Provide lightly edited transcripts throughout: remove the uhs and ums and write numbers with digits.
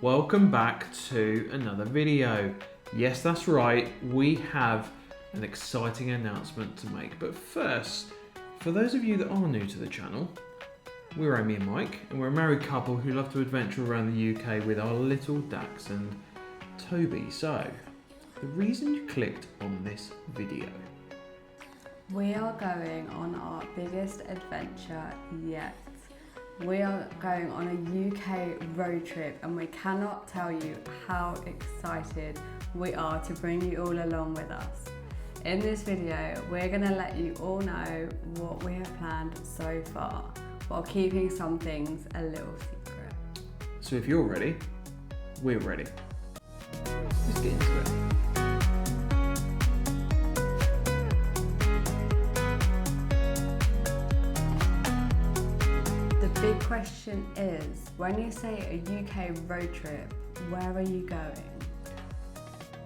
Welcome back to another video. Yes, that's right, we have an exciting announcement to make. But first, for those of you that are new to the channel, we're Amy and Mike, and we're a married couple who love to adventure around the UK with our little Dax and Toby. So, the reason you clicked on this video. We are going on our biggest adventure yet. We are going on a UK road trip and we cannot tell you how excited we are to bring you all along with us. In this video, we're going to let you all know what we have planned so far, while keeping some things a little secret. So if you're ready, we're ready. Let's get into it. The big question is, when you say a UK road trip, where are you going?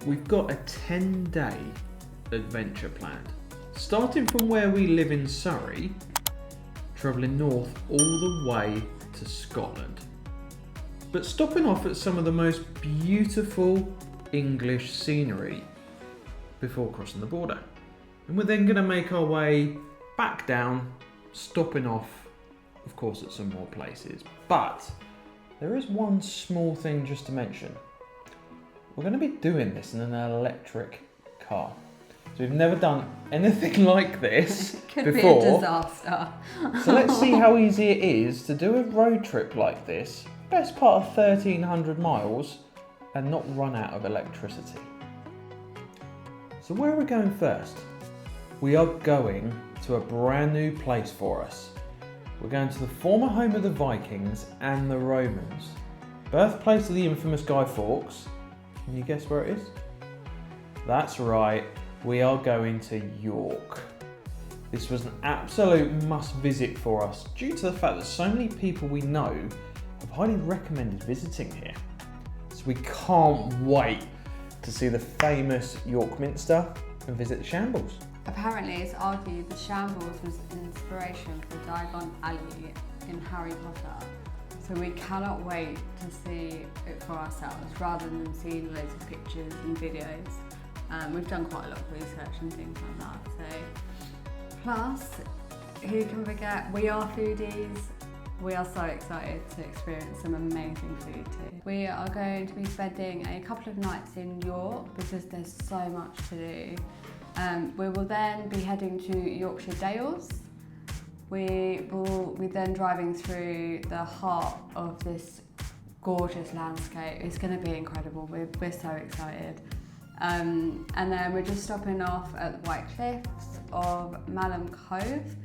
We've got a 10-day adventure planned. Starting from where we live in Surrey, travelling north all the way to Scotland. But stopping off at some of the most beautiful English scenery before crossing the border. And we're then going to make our way back down, stopping off, of course, at some more places. But there is one small thing just to mention. We're going to be doing this in an electric car. So we've never done anything like this Could before. be a disaster. So let's see how easy it is to do a road trip like this, best part of 1,300 miles, and not run out of electricity. So where are we going first? We are going to a brand new place for us. We're going to the former home of the Vikings and the Romans. Birthplace of the infamous Guy Fawkes. Can you guess where it is? That's right, we are going to York. This was an absolute must visit for us due to the fact that so many people we know have highly recommended visiting here. So we can't wait to see the famous York Minster and visit the Shambles. Apparently, it's argued the Shambles was an inspiration for Diagon Alley in Harry Potter. So we cannot wait to see it for ourselves rather than seeing loads of pictures and videos. We've done quite a lot of research and things like that. So, plus, who can forget, we are foodies. We are so excited to experience some amazing food too. We are going to be spending a couple of nights in York because there's so much to do. We will then be heading to Yorkshire Dales. We will be then driving through the heart of this gorgeous landscape. It's going to be incredible. We're so excited. And then we're just stopping off at the White Cliffs of Malham Cove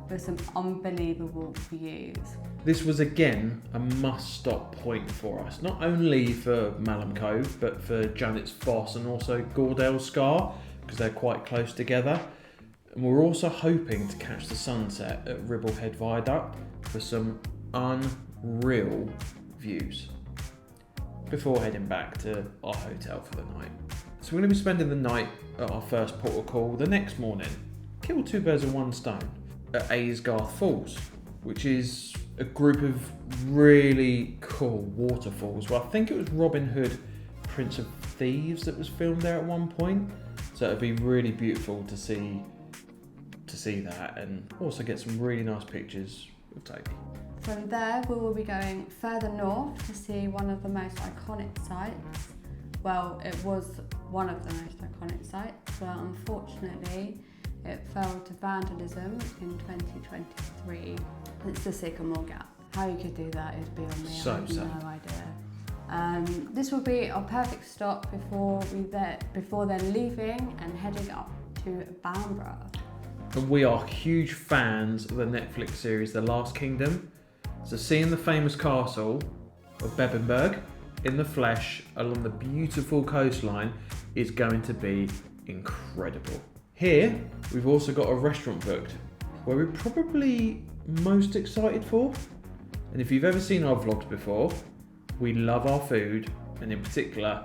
with some unbelievable views. This was again a must-stop point for us, not only for Malham Cove, but for Janet's Foss and also Goredale Scar, because they're quite close together. And we're also hoping to catch the sunset at Ribblehead Viaduct for some unreal views before heading back to our hotel for the night. So we're going to be spending the night at our first port of call the next morning. Kill two birds with one stone at Aysgarth Falls, which is a group of really cool waterfalls. Well, I think it was Robin Hood, Prince of Thieves, that was filmed there at one point. So it'd be really beautiful to see that, and also get some really nice pictures of Toby. From there, we will be going further north to see one of the most iconic sites. Well, it was one of the most iconic sites, but unfortunately, it fell to vandalism in 2023. It's the Sycamore Gap. How you could do that is beyond me. I have no idea. This will be our perfect stop before then leaving and heading up to Bamburgh. And we are huge fans of the Netflix series The Last Kingdom. So seeing the famous castle of Bebbanburg in the flesh along the beautiful coastline is going to be incredible. Here, we've also got a restaurant booked where we're probably most excited for. And if you've ever seen our vlogs before, we love our food, and in particular,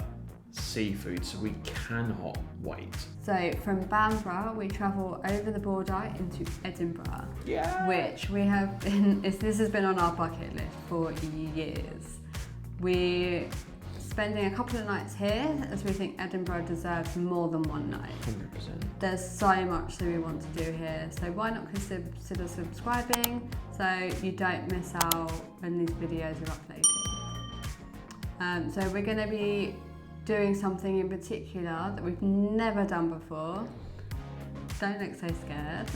seafood, so we cannot wait. So from Bamburgh, we travel over the border into Edinburgh, which we have been, this has been on our bucket list for years. We spending a couple of nights here, as we think Edinburgh deserves more than one night. 100%. There's so much that we want to do here, so why not consider subscribing so you don't miss out when these videos are uploaded. So we're going to be doing something in particular that we've never done before. Don't look so scared.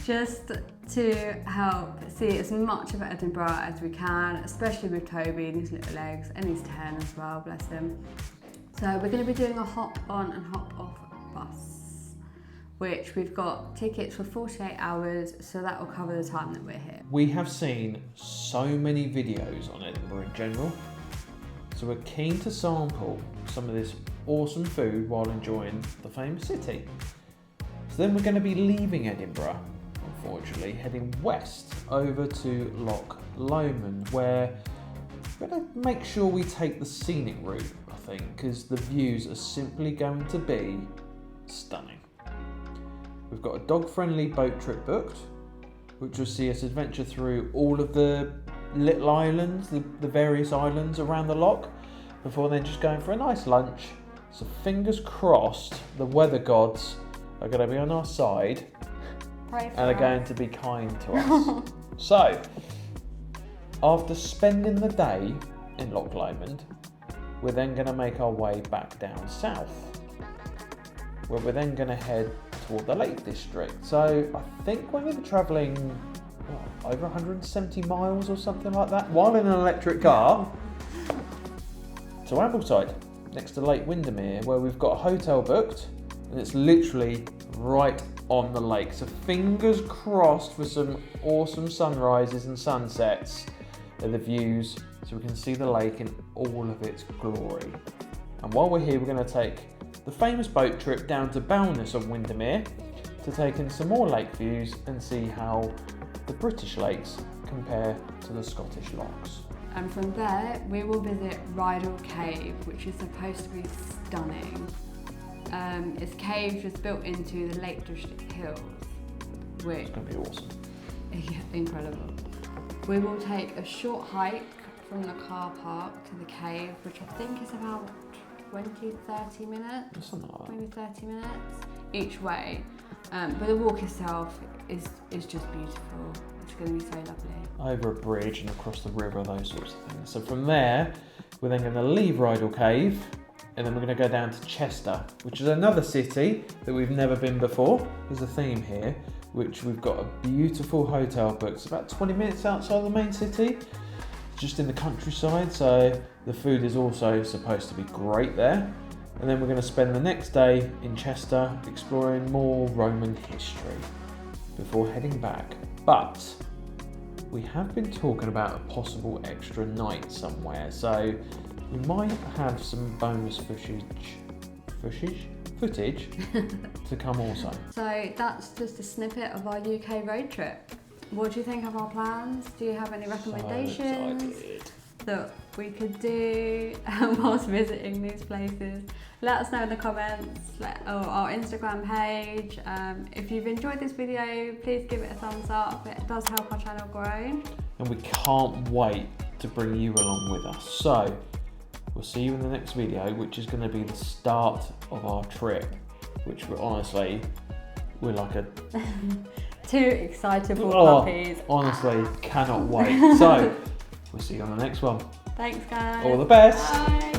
Just to help see as much of Edinburgh as we can, especially with Toby and his little legs, and he's 10 as well, bless him. So we're going to be doing a hop on and hop off bus, which we've got tickets for 48 hours, so that will cover the time that we're here. We have seen so many videos on Edinburgh in general, so we're keen to sample some of this awesome food while enjoying the famous city. So then we're going to be leaving Edinburgh, unfortunately, heading west over to Loch Lomond, where we're going to make sure we take the scenic route, I think, because the views are simply going to be stunning. We've got a dog-friendly boat trip booked, which will see us adventure through all of the little islands, the various islands around the loch, before then just going for a nice lunch. So fingers crossed the weather gods are going to be on our side and are going to be kind to us. So, after spending the day in Loch Lomond, we're then going to make our way back down south, where we're then going to head toward the Lake District. So, I think we're going to be travelling over 170 miles or something like that, while in an electric car, to Ambleside, next to Lake Windermere, where we've got a hotel booked, and it's literally right on the lake. So fingers crossed for some awesome sunrises and sunsets of the views, so we can see the lake in all of its glory. And while we're here, we're going to take the famous boat trip down to Bowness on Windermere to take in some more lake views and see how the British lakes compare to the Scottish lochs. And from there, we will visit Rydal Cave, which is supposed to be stunning. It's a cave just built into the Lake District hills, which It's going to be awesome. Yeah, incredible. We will take a short hike from the car park to the cave, which I think is about 20-30 minutes, Something like that. maybe 30 minutes each way. But the walk itself is just beautiful. It's going to be so lovely. Over a bridge and across the river, those sorts of things. So from there, we're then going to leave Rydal Cave, and then we're going to go down to Chester, which is another city that we've never been before. There's a theme here, which we've got a beautiful hotel booked. It's about 20 minutes outside the main city, just in the countryside, so the food is also supposed to be great there. And then we're going to spend the next day in Chester exploring more Roman history before heading back. But we have been talking about a possible extra night somewhere, so we might have some bonus footage to come also. So that's just a snippet of our UK road trip. What do you think of our plans? Do you have any recommendations that we could do whilst visiting these places? Let us know in the comments, or our Instagram page. If you've enjoyed this video, please give it a thumbs up. It does help our channel grow. And we can't wait to bring you along with us. So we'll see you in the next video, which is going to be the start of our trip, which we're like a Two excitable puppies. Honestly, cannot wait. So we'll see you on the next one. Thanks guys. All the best. Bye.